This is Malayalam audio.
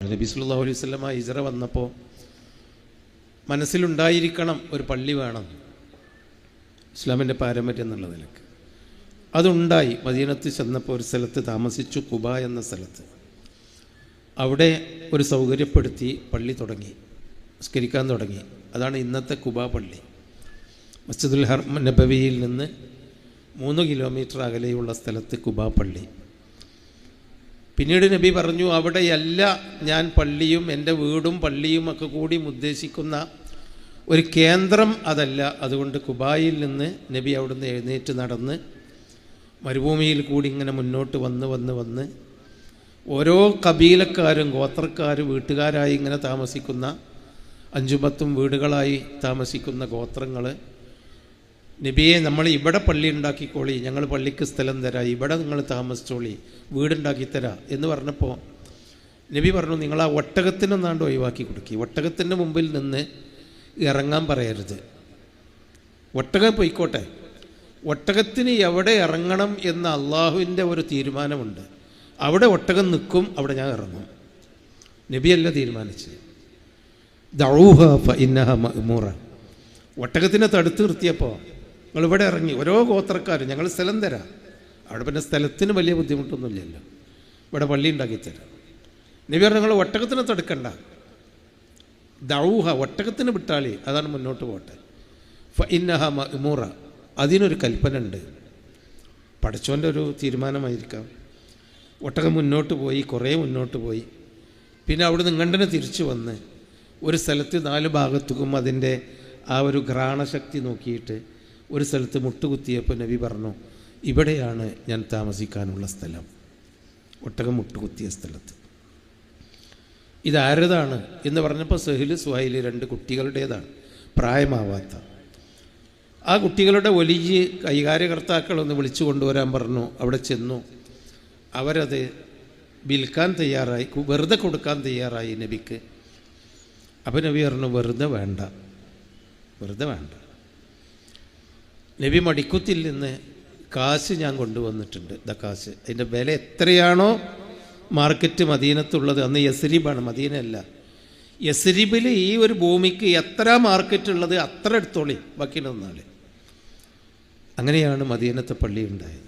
നബി സല്ലല്ലാഹു അലൈഹി വസല്ലം ഹിജ്റ വന്നപ്പോൾ മനസ്സിലുണ്ടായിരിക്കണം ഒരു പള്ളി വേണം, ഇസ്ലാമിൻ്റെ പാരമ്പര്യം എന്നുള്ള നിലക്ക്. അതുണ്ടായി. മദീനത്ത് ചെന്നപ്പോൾ ഒരു സ്ഥലത്ത് താമസിച്ചു, കുബ എന്ന സ്ഥലത്ത്. അവിടെ ഒരു സൗകര്യപ്പെടുത്തി പള്ളി തുടങ്ങി, നിസ്കരിക്കാൻ തുടങ്ങി. അതാണ് ഇന്നത്തെ കുബ പള്ളി. മസ്ജിദുൽ ഹറം നബവിയിൽ നിന്ന് 3 കിലോമീറ്റർ അകലെയുള്ള സ്ഥലത്ത് കുബ പള്ളി. പിന്നീട് നബി പറഞ്ഞു, അവിടെയല്ല ഞാൻ പള്ളിയും എൻ്റെ വീടും പള്ളിയും ഒക്കെ കൂടി ഉദ്ദേശിക്കുന്ന ഒരു കേന്ദ്രം അതല്ല. അതുകൊണ്ട് കുബായിൽ നിന്ന് നബി അവിടുന്ന് എഴുന്നേറ്റ് നടന്ന് മരുഭൂമിയിൽ കൂടി ഇങ്ങനെ മുന്നോട്ട് വന്ന് ഓരോ കബീലക്കാരും ഗോത്രക്കാരും വീട്ടുകാരായി ഇങ്ങനെ താമസിക്കുന്ന 5-10 വീടുകളായി താമസിക്കുന്ന ഗോത്രങ്ങൾ, നബിയെ നമ്മൾ ഇവിടെ പള്ളി ഉണ്ടാക്കിക്കോളി, ഞങ്ങൾ പള്ളിക്ക് സ്ഥലം തരാം, ഇവിടെ നിങ്ങൾ താമസിച്ചോളി, വീടുണ്ടാക്കി തരാം എന്ന് പറഞ്ഞപ്പോൾ നബി പറഞ്ഞു, നിങ്ങൾ ആ ഒട്ടകത്തിനൊന്നാണ്ട് ഒഴിവാക്കി കൊടുക്കി. ഒട്ടകത്തിൻ്റെ മുമ്പിൽ നിന്ന് ഇറങ്ങാൻ പറയരുത്. ഒട്ടകം പോയിക്കോട്ടെ, ഒട്ടകത്തിന് എവിടെ ഇറങ്ങണം എന്ന അള്ളാഹുവിൻ്റെ ഒരു തീരുമാനമുണ്ട്. അവിടെ ഒട്ടകം നിൽക്കും, അവിടെ ഞാൻ ഇറങ്ങും. നബിയല്ല തീരുമാനിച്ചത്. ദഊഹ ഫഇന്നഹ മഅ്മൂറ. ഒട്ടകത്തിനെ തടുത്ത് നിർത്തിയപ്പോൾ നിങ്ങളിവിടെ ഇറങ്ങി, ഓരോ ഗോത്രക്കാരും ഞങ്ങൾ സ്ഥലം തരാം. അവിടെ പിന്നെ സ്ഥലത്തിന് വലിയ ബുദ്ധിമുട്ടൊന്നുമില്ലല്ലോ, ഇവിടെ പള്ളി ഉണ്ടാക്കിത്തരാം. നബി പറഞ്ഞു, നിങ്ങൾ ഒട്ടകത്തിനെ തടുക്കണ്ട, ദഊഹ, ഒട്ടകത്തിന് വിട്ടാളി, അതാണ് മുന്നോട്ട് പോട്ടെ. ഫഇന്നഹ മഅ്മൂറ, അതിനൊരു കൽപ്പന ഉണ്ട്. പടച്ചോൻ്റെ ഒരു തീരുമാനമായിരിക്കാം. ഒട്ടകം മുന്നോട്ട് പോയി, കുറേ മുന്നോട്ട് പോയി. പിന്നെ അവിടെ നിന്ന് ഇങ്ങണ്ടനെ തിരിച്ചു വന്ന് ഒരു സ്ഥലത്ത് 4 ഭാഗത്തും അതിൻ്റെ ആ ഒരു ഘ്രാണശക്തി നോക്കിയിട്ട് ഒരു സ്ഥലത്ത് മുട്ടുകുത്തിയപ്പോൾ നബി പറഞ്ഞു, ഇവിടെയാണ് ഞാൻ താമസിക്കാനുള്ള സ്ഥലം. ഒട്ടകം മുട്ടുകുത്തിയ സ്ഥലത്ത്. ഇതാരതാണ് എന്ന് പറഞ്ഞപ്പോൾ സഹിൽ സുഹൈല് 2 കുട്ടികളുടേതാണ്, പ്രായമാവാത്ത. ആ കുട്ടികളുടെ വലിയ കൈകാര്യകർത്താക്കളൊന്ന് വിളിച്ചു കൊണ്ടുവരാൻ പറഞ്ഞു. അവിടെ ചെന്നു. അവരത് വിൽക്കാൻ തയ്യാറായി, വെറുതെ കൊടുക്കാൻ തയ്യാറായി നബിക്ക്. അപ്പം നബി പറഞ്ഞു, വെറുതെ വേണ്ട. നബി മടിക്കുത്തിൽ നിന്ന് കാശ് ഞാൻ കൊണ്ടുവന്നിട്ടുണ്ട്. കാശ്, അതിൻ്റെ വില എത്രയാണോ മാർക്കറ്റ് മദീനത്തുള്ളത്, അന്ന് യസ്രിബാണ്, മദീനയല്ല. യസ്രിബിൽ ഈ ഒരു ഭൂമിക്ക് എത്ര മാർക്കറ്റ് ഉള്ളത് അത്ര എടുത്തോളി, ബാക്കി 1 അങ്ങനെയാണ് മദീനത്തെ പള്ളി ഉണ്ടായത്.